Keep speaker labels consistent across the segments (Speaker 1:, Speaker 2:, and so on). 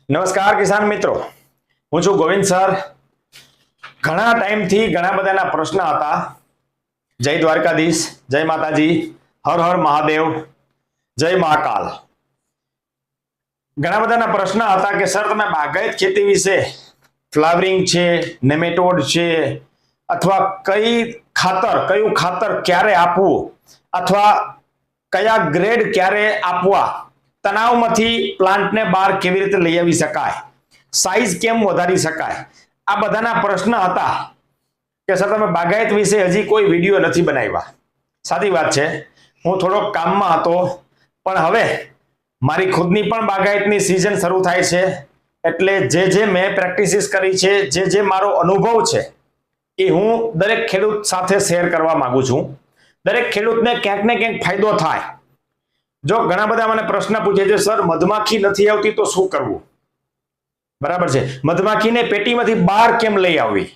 Speaker 1: નમસ્કાર કિસાન મિત્રો, હું છું ગોવિંદ સર. ઘણા ટાઈમથી ઘણા બધાના પ્રશ્ન હતા. જય દ્વારકાધીશ, જય માતાજી, હર હર મહાદેવ, જય મહાકાલ. ઘણા બધાના પ્રશ્ન હતા કે સર તમે બાગાયત ખેતી વિશે ફ્લાવરિંગ છે, નેમેટોડ છે, અથવા કયું ખાતર ક્યારે આપવું અથવા કયા ગ્રેડ ક્યારે આપવા, તણાવમાંથી પ્લાન્ટને બહાર કેવી રીતે લઈ આવી શકાય, સાઈઝ કેમ વધારી શકાય, આ બધાના પ્રશ્ન હતા કે સર તમે બાગાયત વિશે હજી કોઈ વિડીયો નથી બનાવ્યા. સાચી વાત છે, હું થોડોક કામમાં હતો, પણ હવે મારી ખુદની પણ બાગાયતની સિઝન શરૂ થાય છે. એટલે જે મેં પ્રેક્ટિસિસ કરી છે, જે મારો અનુભવ છે એ હું દરેક ખેડૂત સાથે શેર કરવા માંગુ છું. દરેક ખેડૂતને ક્યાંક ને ક્યાંક ફાયદો થાય. જો ઘણા બધા મને પ્રશ્ન પૂછે છે, સર મધમાખી નથી આવતી તો શું કરવું? બરાબર છે, મધમાખીને પેટીમાંથી બહાર કેમ લઈ આવવી?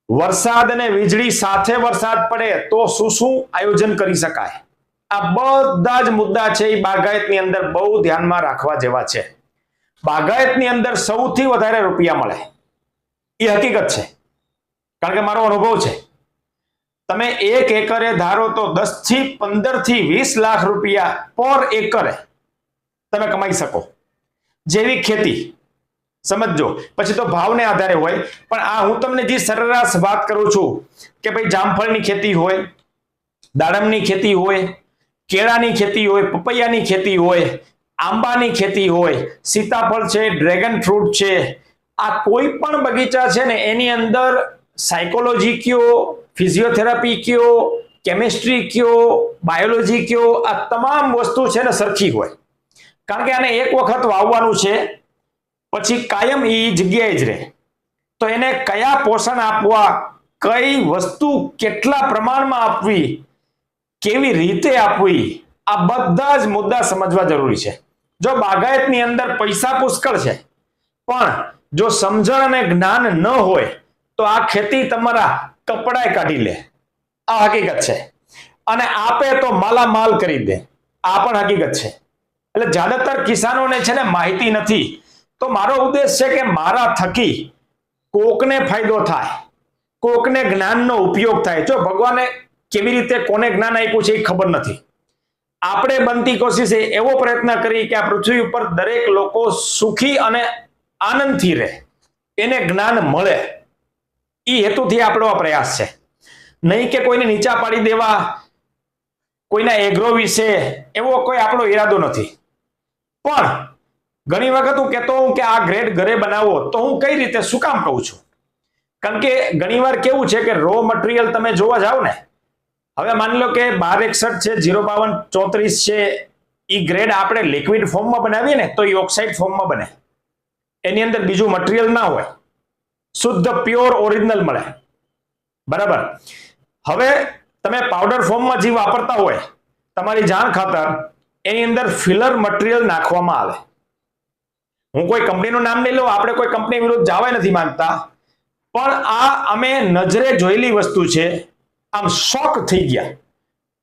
Speaker 1: વરસાદ અને વીજળી સાથે વરસાદ પડે તો શું આયોજન કરી શકાય? આ બધા જ મુદ્દા છે એ બાગાયતની અંદર બહુ ધ્યાનમાં રાખવા જેવા છે. બાગાયતની અંદર સૌથી વધારે રૂપિયા મળે એ હકીકત છે, કારણ કે મારો અનુભવ છે. તમે 1 એકરે ધારો તો 10 થી 15 થી 20 લાખ રૂપિયા પર એકરે તમે કમાઈ શકો. જેવી ખેતી સમજો, પછી તો ભાવને આધારે હોય, પણ આ હું તમને જે સરેરાશ વાત કરું છું કે ભાઈ જામફળની ખેતી હોય, દાડમની ખેતી હોય, કેળાની ખેતી હોય, પપૈયાની ખેતી હોય, આંબાની ખેતી હોય, સીતાફળ છે, ડ્રેગન ફ્રૂટ છે, આ કોઈ પણ બગીચા છે ને એની અંદર સાયકોલોજી કયો, ફિઝિયોથેરાપી કયો, કેમિસ્ટ્રી કયો, બાયોલોજી કયો, આ તમામ વસ્તુ છે ને સરખી હોય. કારણ કે આને એક વખત વાવવાનું છે, પછી કાયમ એ જગ્યાએ જ રહે. તો એને કયા પોષણ આપવા, કઈ વસ્તુ કેટલા પ્રમાણમાં આપવી, કેવી રીતે આપવી, આ બધા જ મુદ્દા સમજવા જરૂરી છે. જો બાગાયતની અંદર પૈસા પુષ્કળ છે, પણ જો સમજણ અને જ્ઞાન ન હોય તો આ ખેતી તમારા કપડાએ કાઢી લે. આ હકીકત છે. અને આપે તો માલામાલ કરી દે, આ પણ હકીકત છે. એટલે જ્યાદાતર કિસાનોને છે ને માહિતી નથી. તો મારો ઉદ્દેશ છે કે મારા થકી કોકને ફાયદો થાય, કોકને જ્ઞાનનો ઉપયોગ થાય. જો ભગવાને કેવી રીતે કોને જ્ઞાન આપ્યું છે એ ખબર નથી. આપણે બનતી કોશિશે એવો પ્રયત્ન કરી કે આ પૃથ્વી ઉપર દરેક લોકો સુખી અને આનંદથી રહે, એને જ્ઞાન મળે, એ હેતુથી આપણો આ પ્રયાસ છે. નહીં કે કોઈને નીચા પાડી દેવા, કોઈના એગ્રો વિશે, એવો કોઈ આપણો ઈરાદો નથી. પણ ઘણી વખત હું કહેતો હું કે આ ગ્રેડ ઘરે બનાવો, તો હું કઈ રીતે શું કામ કહું છું? કારણ કે ઘણીવાર કેવું છે કે રો મટીરિયલ તમે જોવા જાઓ ને, હવે માની લો કે 1261 છે, 05234 છે, એ ગ્રેડ આપણે લિક્વિડ ફોર્મમાં બનાવીએ ને તો એ ઓક્સાઇડ ફોર્મમાં બને. એની અંદર બીજું મટીરિયલ ના હોય, શુદ્ધ પ્યોર ઓરિજિનલ મળે. બરાબર. હવે તમે પાવડર ફોર્મમાં જે વાપરતા હોય તમારી જાણ ખાતર, એની અંદર ફિલર મટીરિયલ નાખવામાં આવે. હું કોઈ કંપનીનું નામ નહીં લઉં, આપણે કોઈ કંપની વિરુદ્ધ જવા નથી માંગતા, પણ આ અમે નજરે જોયેલી વસ્તુ છે. આમ શોક થઈ ગયા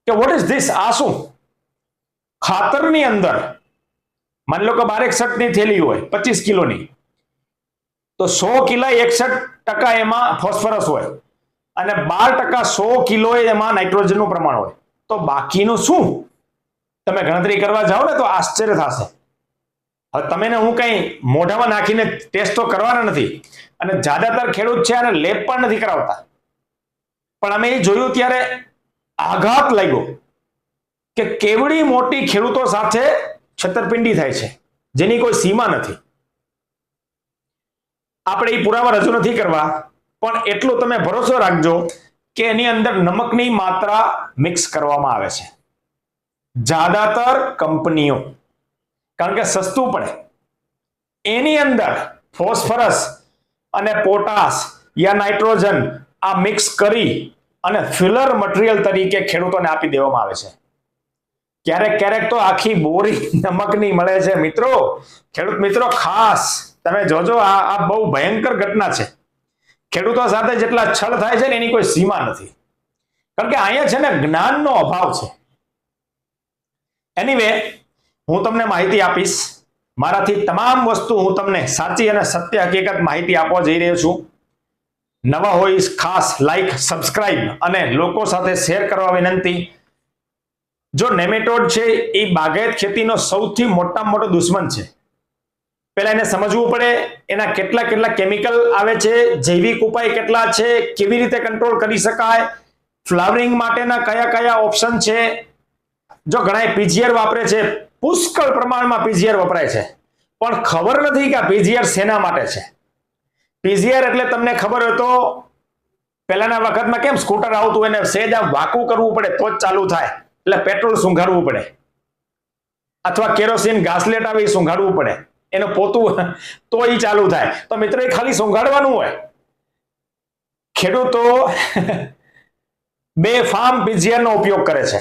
Speaker 1: કે વોટ ઇઝ ધીસ? આ શું? ખાતરની અંદર માની લો કે 1261 ની થેલી હોય 25 કિલોની, તો 100 કિલો 61% એમાં ફોસ્ફરસ હોય અને 12% 100 કિલો એમાં નાઇટ્રોજનનું પ્રમાણ હોય. તો બાકીનું શું? તમે ગણતરી કરવા જાઓ ને તો આશ્ચર્ય થશે. હવે તમે હું કઈ મોઢામાં નાખીને ટેસ્ટ તો કરવાના નથી, અને જ્યાદાતર ખેડૂત છે અને લેબ પણ નથી કરાવતા. પણ અમે એ જોયું ત્યારે આઘાત લાગ્યો કે કેવડી મોટી ખેડૂતો સાથે છેતરપિંડી થાય છે, જેની કોઈ સીમા નથી. આપણે એ પુરાવા રજૂ નથી કરવા, પણ એટલું તમે ભરોસો રાખજો કે એની અંદર નમકની માત્રા મિક્સ કરવામાં આવે છે. જ્યાદાતર કંપનીઓ, કારણ કે સસ્તું પડે, એની અંદર ફોસ્ફરસ અને પોટાશ યા નાઇટ્રોજન આ મિક્સ કરી અને ફિલર મટીરિયલ તરીકે ખેડૂતોને આપી દેવામાં આવે છે. ક્યારેક ક્યારેક તો આખી બોરી નમકની મળે છે. મિત્રો, ખેડૂત મિત્રો ખાસ તમે જોજો, આ બહુ ભયંકર ઘટના છે. ખેડૂતો સાથે જેટલા છળ થાય છે ને એની કોઈ સીમા નથી, કારણ કે અહીંયા છે ને જ્ઞાનનો અભાવ છે. એનીવે, હું તમને માહિતી આપીશ મારાથી તમામ વસ્તુ હું તમને સાચી અને સત્ય હકીકત માહિતી આપવા જઈ રહ્યો છું. નવા હોય ખાસ લાઈક, સબસ્ક્રાઇબ અને લોકો સાથે શેર કરવા વિનંતી. જો નેમેટોડ છે એ બાગાયત ખેતીનો સૌથી મોટામાં મોટો દુશ્મન છે. પહેલા એને સમજવું પડે, એના કેટલા કેમિકલ આવે છે, જૈવિક ઉપાય કેટલા છે, કેવી રીતે કંટ્રોલ કરી શકાય, ફ્લાવરિંગ માટેના કયા ઓપ્શન છે. જો ઘણા પીજીઆર વાપરે છે, પુષ્કળ પ્રમાણમાં પીજીઆર વપરાય છે, પણ ખબર નથી કે આ પીજીઆર શેના માટે છે. પીજીઆર એટલે તમને ખબર હોય તો પહેલાના વખતમાં કેમ સ્કૂટર આવતું હોય ને સહેજ આમ વાકું કરવું પડે તો જ ચાલુ થાય, એટલે પેટ્રોલ સૂંઘાડવું પડે, અથવા કેરોસીન ઘાસલેટ આવે એ સૂંઘાડવું પડે, એનું પોતું તો એ ચાલુ થાય. તો મિત્રો એ ખાલી સૂંઘાડવાનું હોય. ખેડૂતો બેફામ પીજીઆર નો ઉપયોગ કરે છે.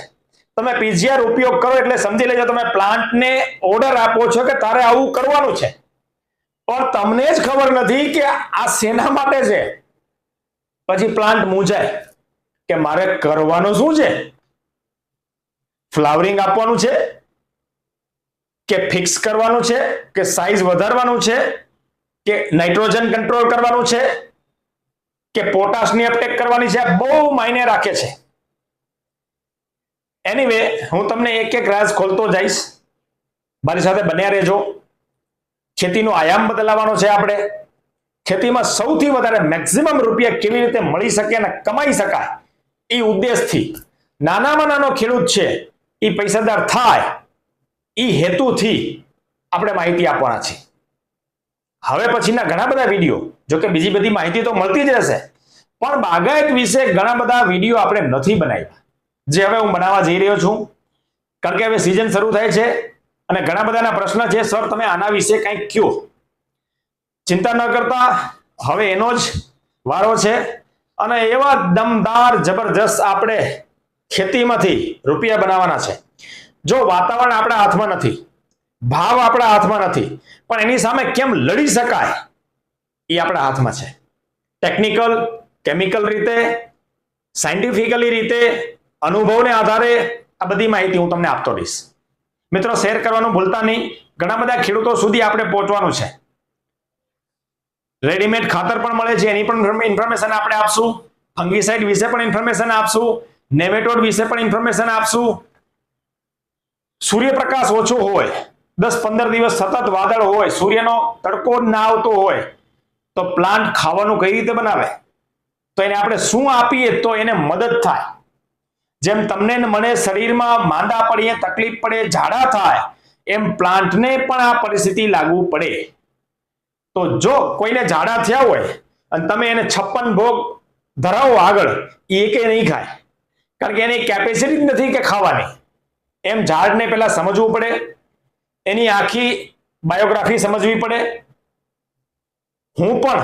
Speaker 1: તમે પીજીઆર ઉપયોગ કરો એટલે સમજી લેજો તમે પ્લાન્ટને ઓર્ડર આપો છો કે તારે આવું કરવાનું છે, પણ તમને જ ખબર નથી કે આ શેના માટે છે. પછી પ્લાન્ટ મૂંઝાય કે મારે કરવાનું શું છે, ફ્લાવરિંગ આપવાનું છે કે ફિક્સ કરવાનું છે કે સાઈઝ વધારવાનું છે કે નાઇટ્રોજન કંટ્રોલ કરવાનું છે કે પોટાશની અપટેક કરવાની છે. આ બહુ માયને રાખે છે. એનીવે હું તમને એક રાજ ખોલતો જઈશ, મારી સાથે બન્યા રહેજો. ખેતીનો આયામ બદલાવાનો છે. આપણે ખેતીમાં સૌથી વધારે મેક્સિમમ રૂપિયા કેવી રીતે મળી શકે અને કમાઈ શકાય એ ઉદ્દેશથી નાનામાં નાનો ખેડૂત છે એ પૈસાદાર થાય એ હેતુથી આપણે માહિતી આપવાના છે. હવે પછીના ઘણા બધા વિડીયો, જો કે બીજી બધી માહિતી તો મળતી જ રહેશે, પણ બાગાયત વિશે ઘણા બધા વિડીયો આપણે નથી બનાવ્યા, જે હવે હું બનાવવા જઈ રહ્યો છું. કારણ કે હવે સિઝન શરૂ થાય છે અને ઘણા બધાના પ્રશ્ન છે, સર તમે આના વિશે કંઈક કયો. ચિંતા ન કરતા, હવે એનો જ વારો છે અને એવા દમદાર જબરજસ્ત આપણે ખેતીમાંથી રૂપિયા બનાવવાના છે. જો વાતાવરણ આપણા હાથમાં નથી, ભાવ આપણા હાથમાં નથી, પણ એની સામે કેમ લડી શકાય એ આપણા હાથમાં છે. ટેકનિકલ, કેમિકલ રીતે, સાયન્ટિફિકલી રીતે, અનુભવને આધારે આ બધી માહિતી હું તમને આપતો રહીશ. મિત્રો શેર કરવાનું ભૂલતા નહીં. ઘણા બધા ખેડૂતો સુધી આપણે પહોંચવાનું છે. રેડીમેડ ખાતર પણ મળે છે, એની પણ ઇન્ફોર્મેશન આપણે આપશું. ફંગીસાઇડ વિશે પણ ઇન્ફોર્મેશન આપશું. નેમેટોડ વિશે પણ ઇન્ફોર્મેશન આપશું. સૂર્યપ્રકાશ ઓછો હોય, 10-15 દિવસ સતત વાદળ હોય, સૂર્યનો તડકો ના આવતો હોય, તો પ્લાન્ટ ખાવાનું કઈ રીતે બનાવે, તો એને આપણે શું આપીએ તો એને મદદ થાય. જેમ તમને મને શરીરમાં માંદા પડીએ, તકલીફ પડે, ઝાડા થાય, એમ પ્લાન્ટને પણ આ પરિસ્થિતિ લાગુ પડે. તો જો કોઈને ઝાડા થયા હોય અને તમે એને 56 ભોગ ધરાવો આગળ, એ કે નહીં ખાય, કારણ કે એની કેપેસિટી જ નથી કે ખાવાની. એમ ઝાડને પહેલા સમજવું પડે, એની આખી બાયોગ્રાફી સમજવી પડે. હું પણ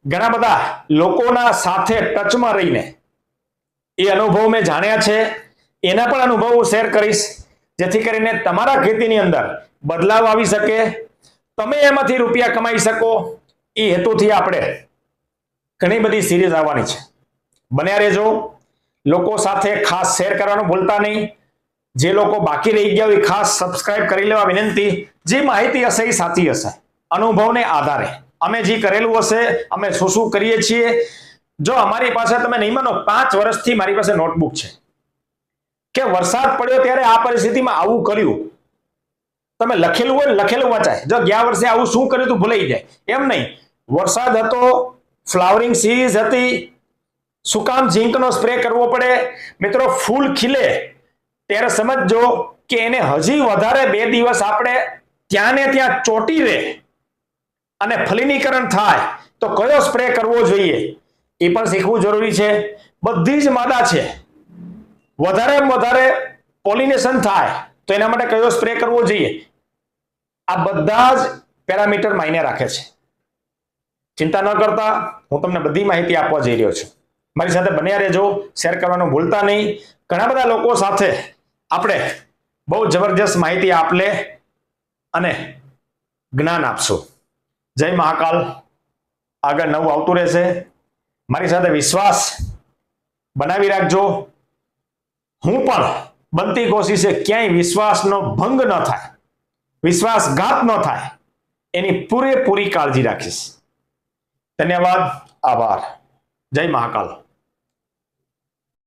Speaker 1: ઘણા બધા લોકોના સાથે ટચમાં રહીને એ અનુભવ મેં જાણ્યા છે, એના પણ અનુભવ હું શેર કરીશ, જેથી કરીને તમારા ખેતીની અંદર બદલાવ આવી શકે, તમે એમાંથી રૂપિયા કમાઈ શકો. એ હેતુથી આપણે ઘણી બધી સિરીઝ આવવાની છે. બન્યા રહેજો. લોકો સાથે ખાસ શેર કરવાનું ભૂલતા નહીં. જે લોકો બાકી રહી ગયા હોય ખાસ સબસ્ક્રાઇબ કરી લેવા વિનંતી. જે માહિતી હશે એ સાચી હશે, અનુભવને આધારે અમે જે કરેલું હશે, અમે શું કરીએ છીએ. જો અમારી પાસે તમે નહીં માનો, 5 વર્ષથી મારી પાસે નોટબુક છે કે વરસાદ પડ્યો ત્યારે આ પરિસ્થિતિમાં આવું કર્યું. તમે લખેલું હોય, લખેલું વાંચાય. જો ગયા વર્ષે આવું શું કર્યું તું ભૂલાઈ જાય. એમ નહીં, વરસાદ હતો, ફ્લાવરિંગ સિરીઝ હતી, શું કામ ઝીંકનો સ્પ્રે કરવો પડે. મિત્રો ફૂલ ખીલે ત્યારે સમજજો કે એને હજી વધારે 2 દિવસ આપણે ત્યાં ને ત્યાં ચોટી રહે અને ફલિનીકરણ થાય તો કયો સ્પ્રે કરવો જોઈએ એ પણ શીખવું જરૂરી છે. બધી જ માદા છે, વધારેમાં વધારે પોલિનેશન થાય તો એના માટે કયો સ્પ્રે કરવો જોઈએ, આ બધા જ પેરામીટર માયને રાખે છે. ચિંતા ન કરતા, હું તમને બધી માહિતી આપવા જઈ રહ્યો છું. મારી સાથે બન્યા રહેજો. શેર કરવાનું ભૂલતા નહીં. ઘણા બધા લોકો સાથે આપણે બહુ જબરજસ્ત માહિતી આપલે અને જ્ઞાન આપશું. જય મહાકાલ. આગળ નવું આવતું રહેશે. મારી સાથે વિશ્વાસ બનાવી રાખજો. હું પણ બનતી કોશિશે ક્યાંય વિશ્વાસનો ભંગ ન થાય, વિશ્વાસઘાત ન થાય એની પૂરેપૂરી કાળજી રાખીશ. ધન્યવાદ, આભાર. જય મહાકાલ.